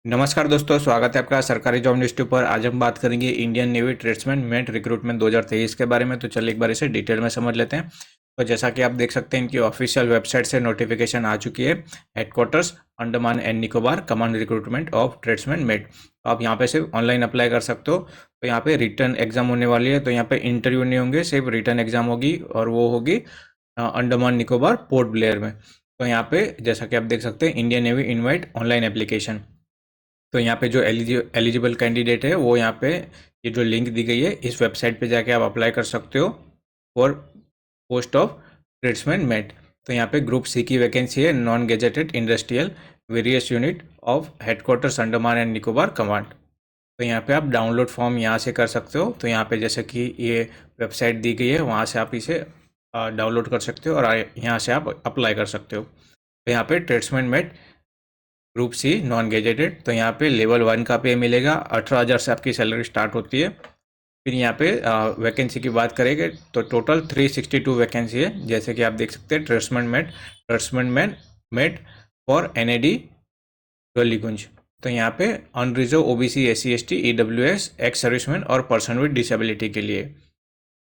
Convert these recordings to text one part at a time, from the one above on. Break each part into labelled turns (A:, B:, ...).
A: नमस्कार दोस्तों, स्वागत है आपका सरकारी जॉब न्यूज़ पर। आज हम बात करेंगे Indian navy tradesman met recruitment 2023 के बारे में। तो चलिए एक बार इसे डिटेल में समझ लेते हैं। तो जैसा कि आप देख सकते हैं, इनकी ऑफिशियल वेबसाइट से नोटिफिकेशन आ चुकी है। Headquarters Andaman and Nicobar, command recruitment of tradesman met. तो आप यहाँ पे सिर्फ ऑनलाइन अप्लाई कर सकते हो। तो यहाँ पे रिटर्न एग्जाम होने वाली है, तो यहाँ पे इंटरव्यू नहीं होंगे, सिर्फ रिटर्न एग्जाम होगी और वो होगी अंडमान निकोबार पोर्ट ब्लेयर में। तो यहाँ पे जैसा कि आप देख सकते हैं, Indian navy invite online application. तो यहाँ पे जो एलिजिबल कैंडिडेट है वो यहाँ पे ये जो लिंक दी गई है इस वेबसाइट पे जाके आप अप्लाई कर सकते हो for post of tradesman met. तो यहाँ पे ग्रुप सी की वैकेंसी है, non gazetted industrial various unit of headquarters Andaman and Nicobar command. तो यहाँ पे आप डाउनलोड फॉर्म यहाँ से कर सकते हो। तो यहाँ पे जैसे कि ये वेबसाइट दी गई है, वहाँ से आप इसे डाउनलोड कर सकते हो और यहाँ से आप अप्लाई कर सकते हो। तो यहाँ पे tradesman mate group C non gazetted, तो यहाँ पे लेवल 1 का पे मिलेगा। 18,000 से आपकी सैलरी स्टार्ट होती है। फिर यहाँ पे वैकेंसी की बात करेंगे तो टोटल 362 वैकेंसी है। जैसे कि आप देख सकते हैं, tradesman mate for NAD Tollygunge. तो यहाँ पे unreserve OBC SC ST EWS ex serviceman और पर्सन विद डिसेबिलिटी के लिए।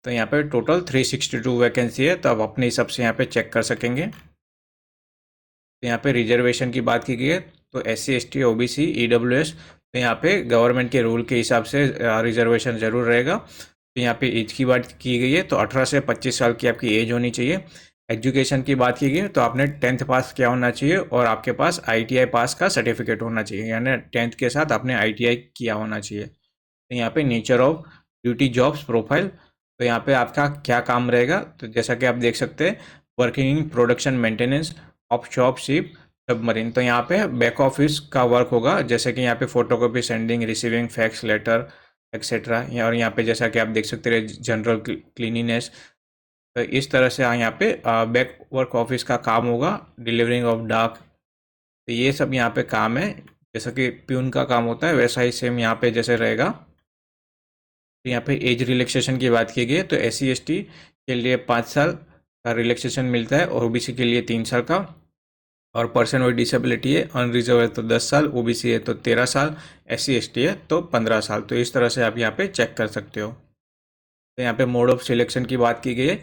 A: तो यहाँ पे टोटल 362 वैकेंसी है, तो आप अपने हिसाब से यहाँ पे चेक कर सकेंगे। तो यहाँ पे रिजर्वेशन की बात की गई है, तो S C S T O B C E W S, तो यहाँ पे गवर्नमेंट के रूल के हिसाब से रिजर्वेशन ज़रूर रहेगा। तो यहाँ पे एज की बात की गई है, तो 18 से 25 साल की आपकी एज होनी चाहिए। एजुकेशन की बात की गई है, तो आपने 10th पास किया होना चाहिए और आपके पास आईटीआई पास का सर्टिफिकेट होना चाहिए, यानी 10th के साथ आपने आईटीआई किया होना चाहिए। तो यहाँ पे nature of duty jobs profile, तो यहाँ पे आपका क्या काम रहेगा, तो जैसा कि आप देख सकते हैं, working in production maintenance of shop ship submarine. तो यहाँ पे बैक ऑफिस का वर्क होगा, जैसे कि यहाँ पे photocopy, sending, receiving fax letter etcetera. और यहाँ पे जैसा कि आप देख सकते हैं, जनरल क्लीनिनेस। तो इस तरह से यहाँ पे बैक वर्क ऑफिस का काम होगा, डिलीवरिंग ऑफ डाक। तो ये सब यहाँ पे काम है, जैसा कि प्यून का काम होता है वैसा ही सेम यहाँ पे जैसे रहेगा। तो यहाँ पे एज रिलैक्सेशन की बात की गई है, तो एस सी एस टी के लिए 5 साल का रिलैक्सेशन मिलता है और ओबीसी के लिए 3 साल का। और पर्सन विद डिसेबिलिटी है, अनरिजर्व है तो 10 साल, ओबीसी है तो 13 साल, एस सी एस टी है तो 15 साल। तो इस तरह से आप यहाँ पे चेक कर सकते हो। तो यहाँ पे मोड ऑफ सिलेक्शन की बात की गई है,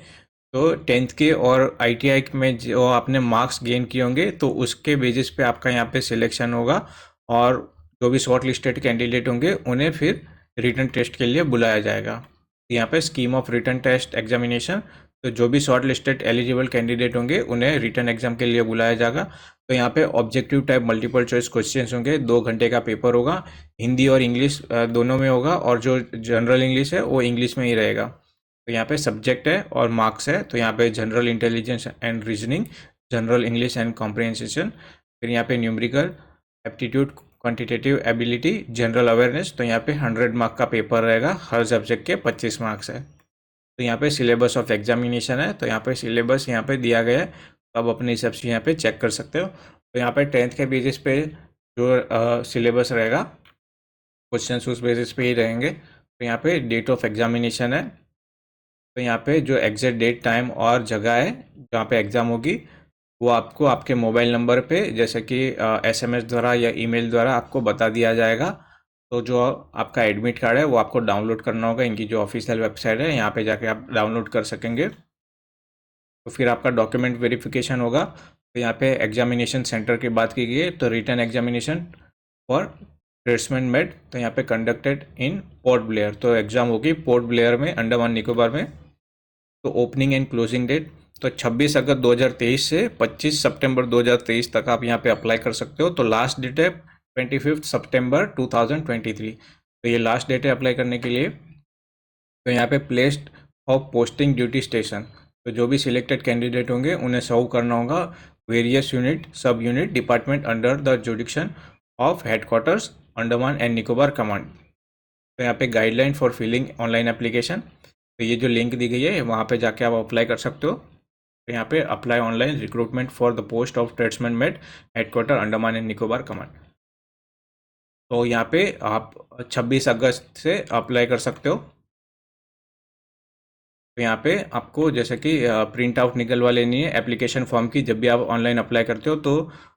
A: तो 10th के और आईटीआई में जो आपने मार्क्स गेन किए होंगे तो उसके बेसिस पे आपका यहाँ पे सिलेक्शन होगा। और जो भी शॉर्ट लिस्टेड कैंडिडेट होंगे उन्हें फिर रिटन टेस्ट के लिए बुलाया जाएगा। तो यहाँ पे scheme of written test examination, तो जो भी शॉर्ट लिस्टेड एलिजिबल कैंडिडेट होंगे उन्हें रिटन एग्जाम के लिए बुलाया जाएगा। तो यहाँ पे objective type multiple choice questions होंगे, 2 घंटे का पेपर होगा, हिंदी और इंग्लिश दोनों में होगा, और जो जनरल इंग्लिश है वो इंग्लिश में ही रहेगा। तो यहाँ पे सब्जेक्ट है और मार्क्स है, तो यहाँ पे general intelligence and reasoning, general English and comprehension. फिर यहाँ पे numerical aptitude, quantitative ability, general awareness. तो यहाँ पे 100 मार्क का पेपर रहेगा, हर सब्जेक्ट के 25 मार्क्स है। तो यहाँ पे सिलेबस ऑफ एग्जामिनेशन है, तो यहाँ पे सिलेबस यहाँ पे दिया गया है, तो आप अपने हिसाब से यहाँ पे चेक कर सकते हो। तो यहाँ पे 10th के बेसिस पे जो सिलेबस रहेगा, क्वेश्चन उस बेसिस पे ही रहेंगे। तो यहाँ पे डेट ऑफ एग्जामिनेशन है, तो यहाँ पे जो एग्जैक्ट डेट, टाइम और जगह है जहाँ पे एग्ज़ाम होगी वो आपको आपके मोबाइल नंबर पे, जैसे कि एसएमएस द्वारा या ईमेल द्वारा आपको बता दिया जाएगा। तो जो आपका एडमिट कार्ड है वो आपको डाउनलोड करना होगा, इनकी जो ऑफिशियल वेबसाइट है यहाँ पे जाके आप डाउनलोड कर सकेंगे। तो फिर आपका डॉक्यूमेंट वेरिफिकेशन होगा। तो यहाँ पे एग्जामिनेशन सेंटर की बात की गई है, तो return examination for tradesman met, तो यहाँ पे कंडक्टेड इन पोर्ट ब्लेयर। तो एग्ज़ाम होगी पोर्ट ब्लेयर में, अंडमान निकोबार में। तो ओपनिंग एंड क्लोजिंग डेट, तो 26 अगस्त 2023 से 25 सितंबर 2023 तक आप यहाँ पे अप्लाई कर सकते हो। तो लास्ट डेट है 25 सितंबर 2023। तो ये लास्ट डेट है अप्लाई करने के लिए। तो यहाँ पे placed of posting duty station, तो जो भी सिलेक्टेड कैंडिडेट होंगे उन्हें सर्व करना होगा various unit, sub unit, department under the jurisdiction of headquarters Andaman and Nicobar command. तो यहाँ पे guideline for filling online application, तो ये जो लिंक दी गई है वहाँ पे जाके आप अप्लाई कर सकते हो। तो यहाँ पे apply online recruitment for the post of tradesman met headquarter Andaman and Nicobar command. तो यहाँ पे आप 26 अगस्त से अप्लाई कर सकते हो। तो यहाँ पे आपको जैसे कि प्रिंट आउट निकलवा लेनी है एप्लीकेशन फॉर्म की। जब भी आप ऑनलाइन अप्लाई करते हो तो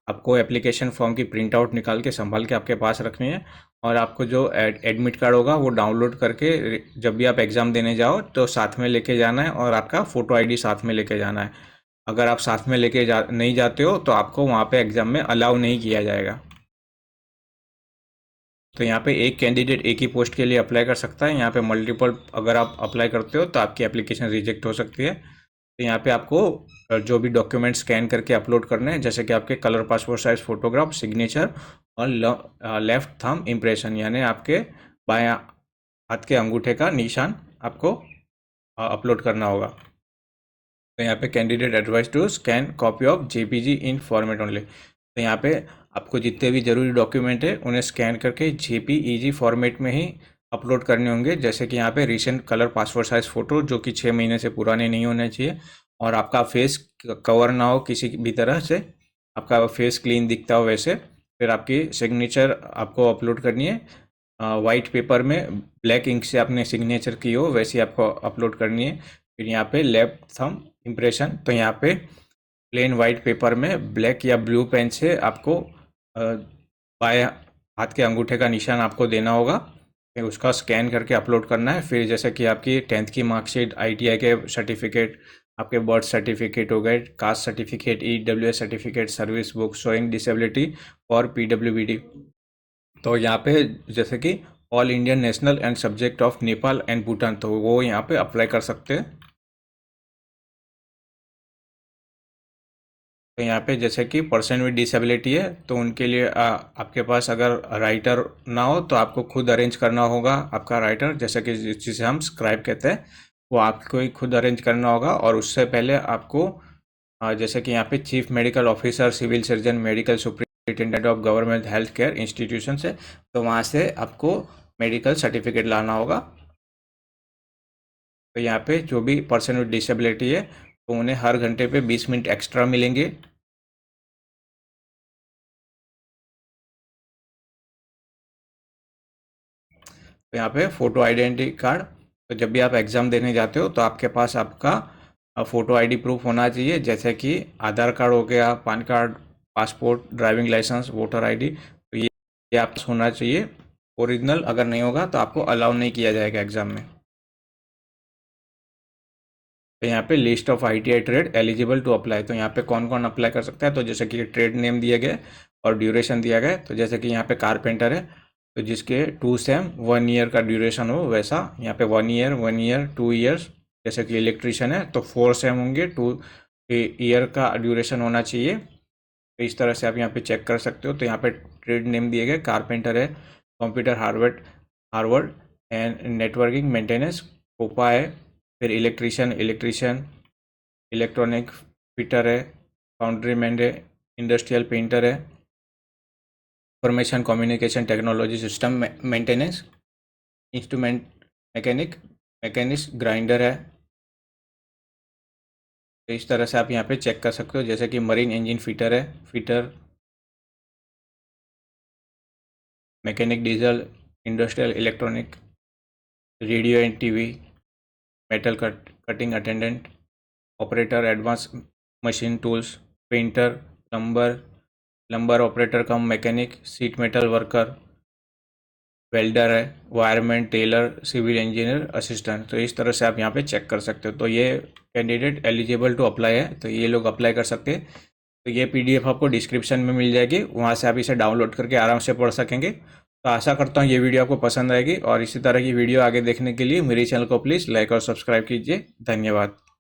A: आपको एप्लीकेशन फॉर्म की प्रिंट आउट निकाल के संभाल के आपके पास रखनी है। और आपको जो एडमिट कार्ड होगा वो डाउनलोड करके जब भी आप एग्ज़ाम देने जाओ तो साथ में लेके जाना है, और आपका फ़ोटो आईडी साथ में लेके जाना है। अगर आप साथ में लेके नहीं जाते हो तो आपको वहाँ पे एग्ज़ाम में अलाउ नहीं किया जाएगा। तो यहाँ पे एक कैंडिडेट एक ही पोस्ट के लिए अप्लाई कर सकता है। यहाँ पे मल्टीपल अगर आप अप्लाई करते हो तो आपकी एप्लीकेशन रिजेक्ट हो सकती है। तो यहाँ पे आपको जो भी डॉक्यूमेंट स्कैन करके अपलोड करने हैं, जैसे कि आपके colour passport size photograph, signature और लेफ्ट थंब इम्प्रेशन, यानी आपके बायां हाथ के अंगूठे का निशान आपको अपलोड करना होगा। तो यहाँ पे candidate advise to scan copy of JPG in format only. तो यहाँ पे आपको जितने भी ज़रूरी डॉक्यूमेंट है उन्हें स्कैन करके जेपीईजी फॉर्मेट में ही अपलोड करने होंगे। जैसे कि यहाँ पे recent colour passport size photo जो कि 6 महीने से पुराने नहीं होने चाहिए, और आपका फेस कवर ना हो किसी भी तरह से, आपका फेस क्लीन दिखता हो वैसे। फिर आपकी सिग्नेचर आपको अपलोड करनी है वाइट पेपर में, ब्लैक इंक से आपने सिग्नेचर की हो वैसी आपको अपलोड करनी है। फिर यहाँ पे लेफ्ट थंब इम्प्रेशन, तो यहाँ पे प्लेन वाइट पेपर में ब्लैक या ब्लू पेन से आपको बाएं हाथ के अंगूठे का निशान आपको देना होगा। फिर उसका स्कैन करके अपलोड करना है। फिर जैसे कि आपकी 10th की मार्कशीट, आईटीआई के सर्टिफिकेट, आपके बर्थ सर्टिफिकेट हो गए, caste certificate, EWS certificate, service book showing disability और पीडब्ल्यूबीडी। तो यहाँ पे जैसे कि all Indian national and subject of Nepal and Bhutan, तो वो यहाँ पे अप्लाई कर सकते हैं। तो यहाँ पे जैसे कि पर्सन विद डिसेबिलिटी है तो उनके लिए आपके पास अगर राइटर ना हो तो आपको खुद अरेंज करना होगा आपका राइटर, जैसे कि जिसे हम स्क्राइब कहते हैं, वो आपको ही खुद अरेंज करना होगा। और उससे पहले आपको जैसे कि यहाँ पे chief medical officer, civil surgeon, medical superintendent of government health care institution से, तो वहाँ से आपको मेडिकल सर्टिफिकेट लाना होगा। तो यहाँ पे जो भी पर्सन विद डिसेबिलिटी है तो उन्हें हर घंटे पे 20 मिनट एक्स्ट्रा मिलेंगे। तो यहाँ पे फ़ोटो आइडेंटिटी कार्ड, तो जब भी आप एग्ज़ाम देने जाते हो तो आपके पास आपका फ़ोटो आईडी प्रूफ होना चाहिए, जैसे कि आधार कार्ड हो गया, PAN card, passport, driving licence, voter ID. तो ये आप होना चाहिए ओरिजिनल। अगर नहीं होगा तो आपको अलाउ नहीं किया जाएगा एग्ज़ाम में। तो यहाँ पे list of ITI trade eligible to apply, तो यहाँ पे कौन कौन अप्लाई कर सकता है। तो जैसे कि ट्रेड नेम दिए गए और ड्यूरेशन दिया गया। तो जैसे कि यहाँ पे कारपेंटर है तो जिसके 2 सेम 1 ईयर का ड्यूरेशन हो, वैसा यहाँ पे 1 ईयर, 1 ईयर, 2 ईयर्स। जैसे कि इलेक्ट्रीशियन है तो 4 सेम होंगे, 2 ईयर का ड्यूरेशन होना चाहिए। तो इस तरह से आप यहाँ पे चेक कर सकते हो। तो यहाँ पे ट्रेड नेम दिए गए, कारपेंटर है, computer hardware hardware and networking maintenance COPA है। फिर इलेक्ट्रीशियन, इलेक्ट्रॉनिक फिटर है, फाउंड्री मैन है, इंडस्ट्रियल पेंटर है, information communication technology system maintenance, instrument mechanic, machinist, grinder है। तो इस तरह से आप यहाँ पे चेक कर सकते हो। जैसे कि मरीन इंजन फिटर है, fitter, mechanic diesel, industrial electronic, radio and TV, metal cutting attendant, operator advance machine tools, painter, plumber operator cum mechanic, sheet metal worker, welder है, wireman, tailor, civil engineer, assistant. तो इस तरह से आप यहाँ पे check कर सकते हो। तो ये कैंडिडेट एलिजिबल टू अप्लाई है, तो ये लोग अप्लाई कर सकते हैं। तो ये पीडीएफ आपको डिस्क्रिप्शन में मिल जाएगी, वहाँ से आप इसे डाउनलोड करके आराम से पढ़ सकेंगे। तो आशा करता हूँ ये वीडियो आपको पसंद आएगी, और इसी तरह की वीडियो आगे देखने के लिए मेरे चैनल को प्लीज़ लाइक और सब्सक्राइब कीजिए। धन्यवाद।